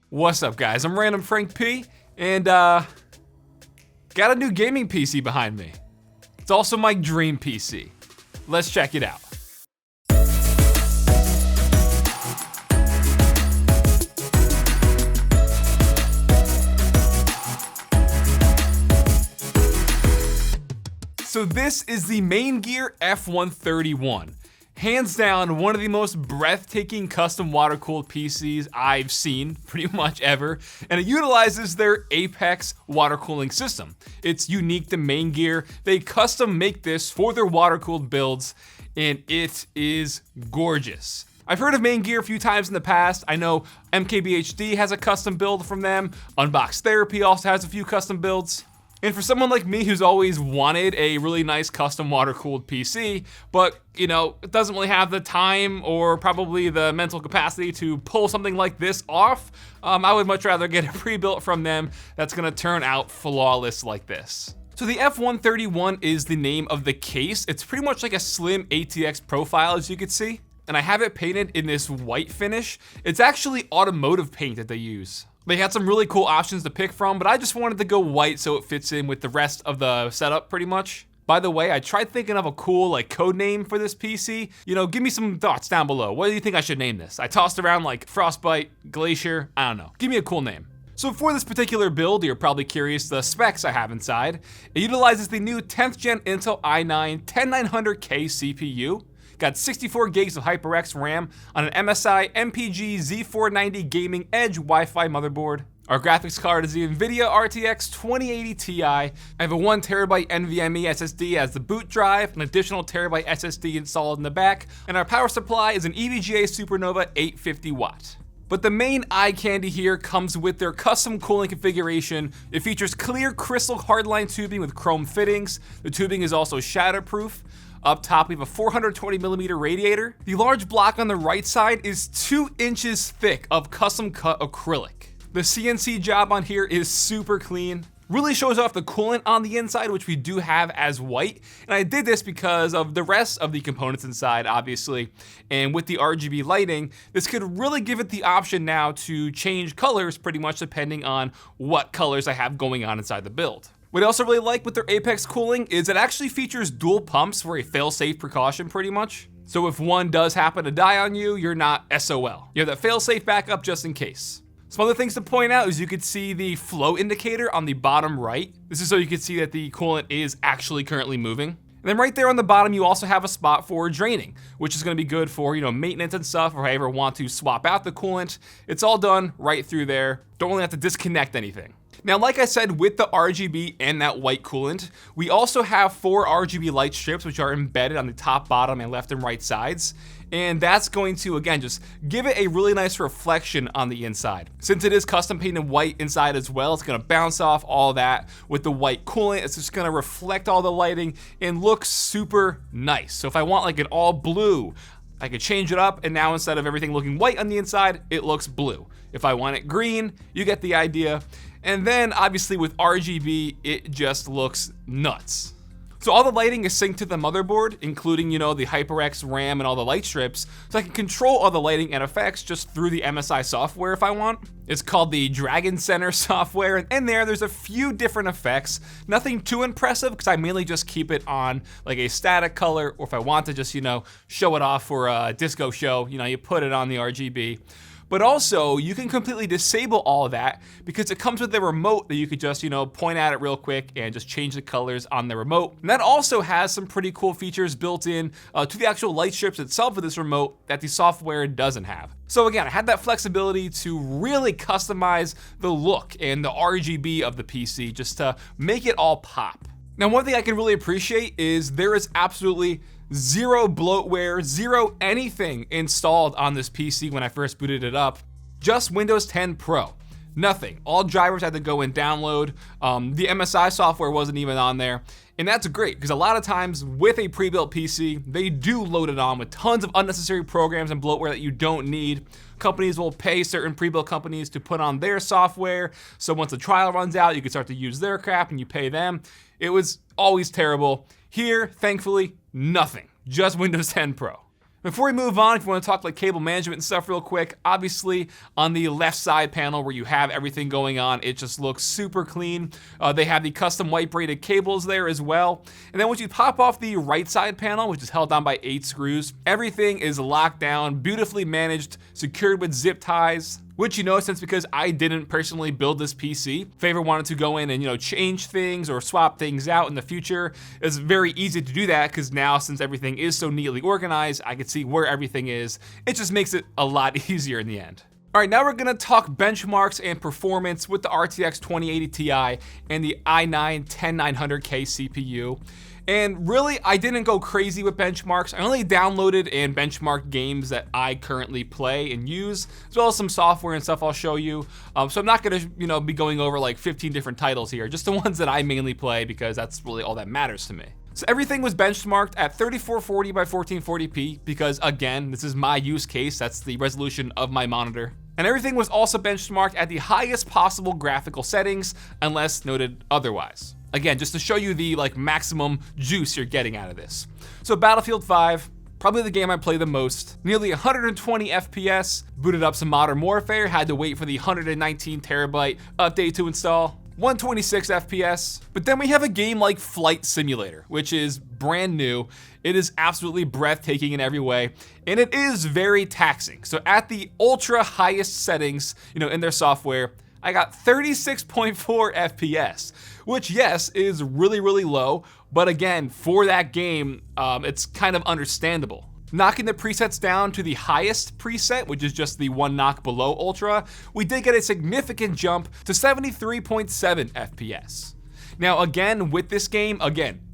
What's up, guys? I'm randomfrankp, and got a new gaming PC behind me. It's also my dream PC. Let's check it out. So this is the Maingear F131. Hands down, one of the most breathtaking custom water-cooled PCs I've seen pretty much ever, and it utilizes their Apex water cooling system. It's unique to Maingear. They custom make this for their water-cooled builds, and it is gorgeous. I've heard of Maingear a few times in the past. I know MKBHD has a custom build from them. Unbox Therapy also has a few custom builds. And for someone like me who's always wanted a really nice custom water-cooled PC, but doesn't really have the time or probably the mental capacity to pull something like this off, I would much rather get a pre-built from them that's gonna turn out flawless like this. So the F131 is the name of the case. It's pretty much like a slim ATX profile, as you can see. And I have it painted in this white finish. It's actually automotive paint that they use. They had some really cool options to pick from, but I just wanted to go white so it fits in with the rest of the setup pretty much. By the way, I tried thinking of a cool code name for this PC. Give me some thoughts down below. What do you think I should name this? I tossed around like Frostbite, Glacier, I don't know. Give me a cool name. So for this particular build, you're probably curious the specs I have inside. It utilizes the new 10th gen Intel i9 10900K CPU. Got 64 gigs of HyperX RAM on an MSI MPG Z490 Gaming Edge Wi-Fi motherboard. Our graphics card is the NVIDIA RTX 2080 Ti. I have a 1TB NVMe SSD as the boot drive, an additional terabyte SSD installed in the back, and our power supply is an EVGA Supernova 850 watt. But the main eye candy here comes with their custom cooling configuration. It features clear crystal hardline tubing with chrome fittings. The tubing is also shatterproof. Up top, we have a 420mm radiator. The large block on the right side is 2 inches thick of custom cut acrylic. The CNC job on here is super clean. Really shows off the coolant on the inside, which we do have as white. And I did this because of the rest of the components inside, obviously. And with the RGB lighting, this could really give it the option now to change colors pretty much depending on what colors I have going on inside the build. What I also really like with their Apex cooling is it actually features dual pumps for a fail-safe precaution pretty much. So if one does happen to die on you, you're not SOL. You have that fail-safe backup just in case. Some other things to point out is you could see the flow indicator on the bottom right. This is so you can see that the coolant is actually currently moving. And then right there on the bottom, you also have a spot for draining, which is gonna be good for maintenance and stuff, or if I ever want to swap out the coolant. It's all done right through there. Don't really have to disconnect anything. Now, like I said, with the RGB and that white coolant, we also have 4 RGB light strips, which are embedded on the top, bottom, and left and right sides. And that's going to, again, just give it a really nice reflection on the inside. Since it is custom painted white inside as well, it's gonna bounce off all that with the white coolant. It's just gonna reflect all the lighting and look super nice. So if I want like an all blue, I could change it up, and now instead of everything looking white on the inside, it looks blue. If I want it green, you get the idea. And then obviously with RGB, it just looks nuts. So all the lighting is synced to the motherboard, including, the HyperX RAM and all the light strips, so I can control all the lighting and effects just through the MSI software if I want. It's called the Dragon Center software, and in there's a few different effects. Nothing too impressive, because I mainly just keep it on like a static color, or if I want to just, show it off for a disco show, you put it on the RGB. But also, you can completely disable all of that because it comes with a remote that you could just, point at it real quick and just change the colors on the remote. And that also has some pretty cool features built in to the actual light strips itself of this remote that the software doesn't have. So again, I had that flexibility to really customize the look and the RGB of the PC just to make it all pop. Now, one thing I can really appreciate is there is absolutely zero bloatware, zero anything installed on this PC when I first booted it up. Just Windows 10 Pro. Nothing. All drivers had to go and download. The MSI software wasn't even on there. And that's great, because a lot of times with a pre-built PC, they do load it on with tons of unnecessary programs and bloatware that you don't need. Companies will pay certain pre-built companies to put on their software, so once the trial runs out, you can start to use their crap and you pay them. It was always terrible. Here, thankfully, nothing. Just Windows 10 Pro. Before we move on, if you want to talk like cable management and stuff real quick, obviously on the left side panel where you have everything going on, it just looks super clean. They have the custom white braided cables there as well. And then once you pop off the right side panel, which is held down by 8 screws, everything is locked down, beautifully managed, secured with zip ties. Which, since because I didn't personally build this PC, if I ever wanted to go in and, change things or swap things out in the future, it's very easy to do that because now since everything is so neatly organized, I can see where everything is. It just makes it a lot easier in the end. All right, now we're gonna talk benchmarks and performance with the RTX 2080 Ti and the i9-10900K CPU. And really, I didn't go crazy with benchmarks. I only downloaded and benchmarked games that I currently play and use, as well as some software and stuff I'll show you. So I'm not gonna, be going over like 15 different titles here, just the ones that I mainly play because that's really all that matters to me. So everything was benchmarked at 3440 by 1440p because again, this is my use case. That's the resolution of my monitor. And everything was also benchmarked at the highest possible graphical settings, unless noted otherwise. Again, just to show you the maximum juice you're getting out of this. So Battlefield 5, probably the game I play the most. Nearly 120 FPS, booted up some Modern Warfare, had to wait for the 119 terabyte update to install. 126 FPS, but then we have a game like Flight Simulator, which is brand new. It is absolutely breathtaking in every way, and it is very taxing. So at the ultra highest settings, in their software, I got 36.4 FPS, which yes, is really, really low, but again, for that game, it's kind of understandable. Knocking the presets down to the highest preset, which is just the one knock below Ultra, we did get a significant jump to 73.7 FPS. Now again, with this game,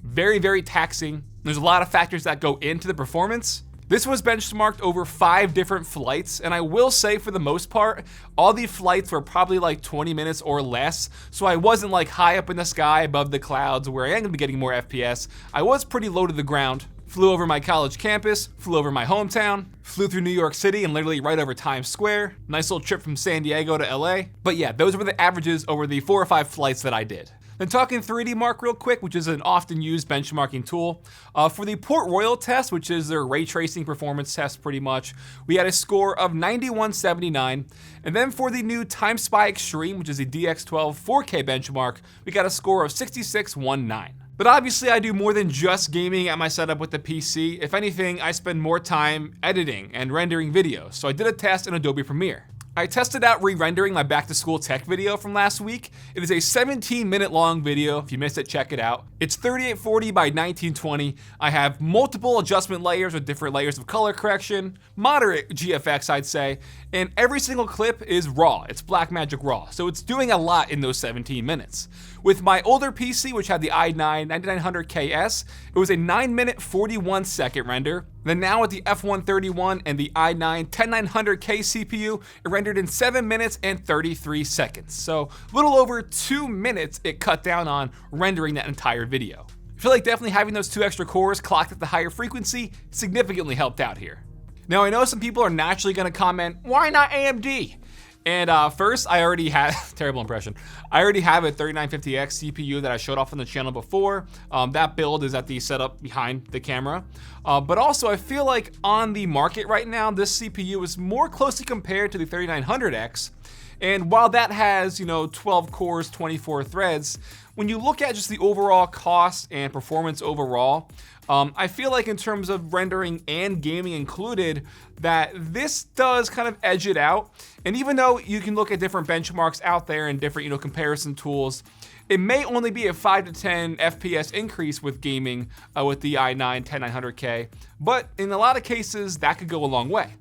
very, very taxing. There's a lot of factors that go into the performance. This was benchmarked over 5 different flights, and I will say for the most part, all the flights were probably like 20 minutes or less, so I wasn't like high up in the sky above the clouds where I am gonna be getting more FPS. I was pretty low to the ground. Flew over my college campus, flew over my hometown, flew through New York City and literally right over Times Square. Nice little trip from San Diego to LA. But yeah, those were the averages over the 4 or 5 flights that I did. Then talking 3D Mark real quick, which is an often used benchmarking tool. For the Port Royal test, which is their ray tracing performance test pretty much, we had a score of 9179. And then for the new Time Spy Extreme, which is a DX12 4K benchmark, we got a score of 6619. But obviously I do more than just gaming at my setup with the PC. If anything, I spend more time editing and rendering videos. So I did a test in Adobe Premiere. I tested out re-rendering my back to school tech video from last week. It is a 17-minute long video. If you missed it, check it out. It's 3840 by 1920. I have multiple adjustment layers with different layers of color correction, moderate GFX I'd say, and every single clip is raw. It's Blackmagic RAW, so it's doing a lot in those 17 minutes. With my older PC, which had the i9-9900KS, it was a 9-minute 41-second render. Then now with the F131 and the i9-10900K CPU, it rendered in 7 minutes and 33 seconds. So a little over 2 minutes it cut down on rendering that entire video. I feel like definitely having those 2 extra cores clocked at the higher frequency significantly helped out here. Now I know some people are naturally gonna comment, why not AMD? And first, I already have, terrible impression, I already have a 3950X CPU that I showed off on the channel before. That build is at the setup behind the camera. But also, I feel like on the market right now, this CPU is more closely compared to the 3900X. And while that has, 12 cores, 24 threads, when you look at just the overall cost and performance overall, I feel like in terms of rendering and gaming included, that this does kind of edge it out. And even though you can look at different benchmarks out there and different, comparison tools, it may only be a 5 to 10 FPS increase with gaming with the i9-10900K, but in a lot of cases, that could go a long way.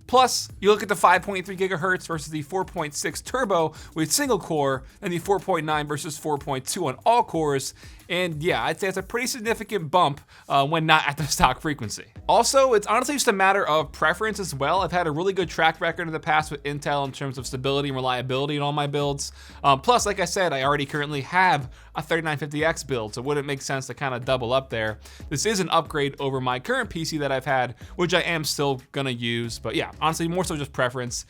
Plus, you look at the 5.3 gigahertz versus the 4.6 turbo with single core, and the 4.9 versus 4.2 on all cores, and yeah, I'd say it's a pretty significant bump when not at the stock frequency. Also, it's honestly just a matter of preference as well. I've had a really good track record in the past with Intel in terms of stability and reliability in all my builds. Plus, like I said, I already currently have a 3950X build, so it wouldn't make sense to kind of double up there. This is an upgrade over my current PC that I've had, which I am still gonna use, but yeah, honestly, more so just preference.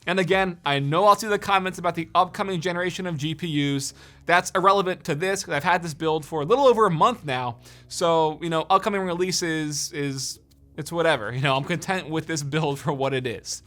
And again, I know I'll see the comments about the upcoming generation of GPUs. That's irrelevant to this, because I've had this build for a little over a month now. So, upcoming releases is It's whatever. You know, I'm content with this build for what it is.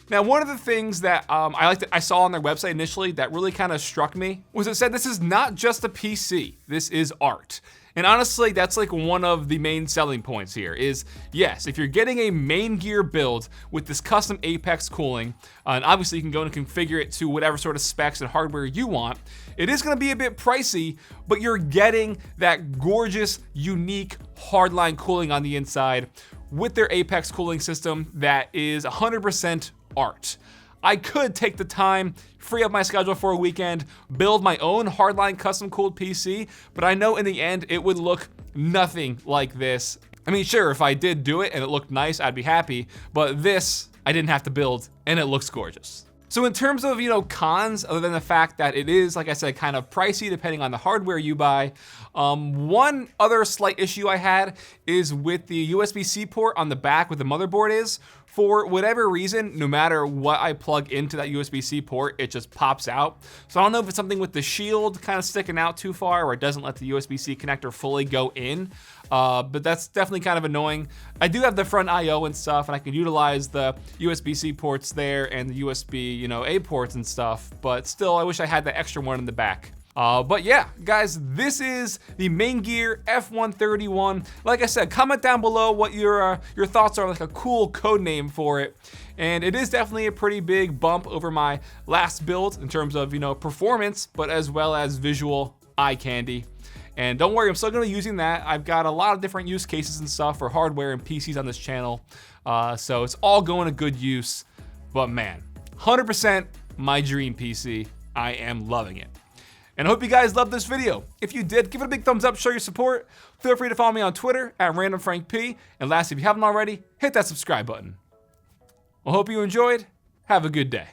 Now, one of the things that I saw on their website initially that really kind of struck me was it said this is not just a PC, this is art. And honestly, that's like one of the main selling points here is, yes, if you're getting a main gear build with this custom Apex cooling, and obviously you can go and configure it to whatever sort of specs and hardware you want, it is gonna be a bit pricey, but you're getting that gorgeous, unique hardline cooling on the inside with their Apex cooling system that is 100% art. I could take the time, free up my schedule for a weekend, build my own hardline custom cooled PC, but I know in the end it would look nothing like this. I mean, sure, if I did do it and it looked nice, I'd be happy, but this I didn't have to build and it looks gorgeous. So in terms of, cons, other than the fact that it is, like I said, kind of pricey depending on the hardware you buy, one other slight issue I had is with the USB-C port on the back where the motherboard is. For whatever reason, no matter what I plug into that USB-C port, it just pops out. So I don't know if it's something with the shield kind of sticking out too far or it doesn't let the USB-C connector fully go in. But that's definitely kind of annoying. I do have the front I/O and stuff, and I can utilize the USB-C ports there and the USB, A ports and stuff. But still, I wish I had the extra one in the back. But yeah, guys, this is the Main Gear F131. Like I said, comment down below what your thoughts are, like a cool code name for it. And it is definitely a pretty big bump over my last build in terms of, performance, but as well as visual eye candy. And don't worry, I'm still gonna be using that. I've got a lot of different use cases and stuff for hardware and PCs on this channel. So it's all going to good use. But man, 100% my dream PC. I am loving it. And I hope you guys loved this video. If you did, give it a big thumbs up, show your support. Feel free to follow me on Twitter at randomfrankp. And lastly, if you haven't already, hit that subscribe button. I hope you enjoyed. Have a good day.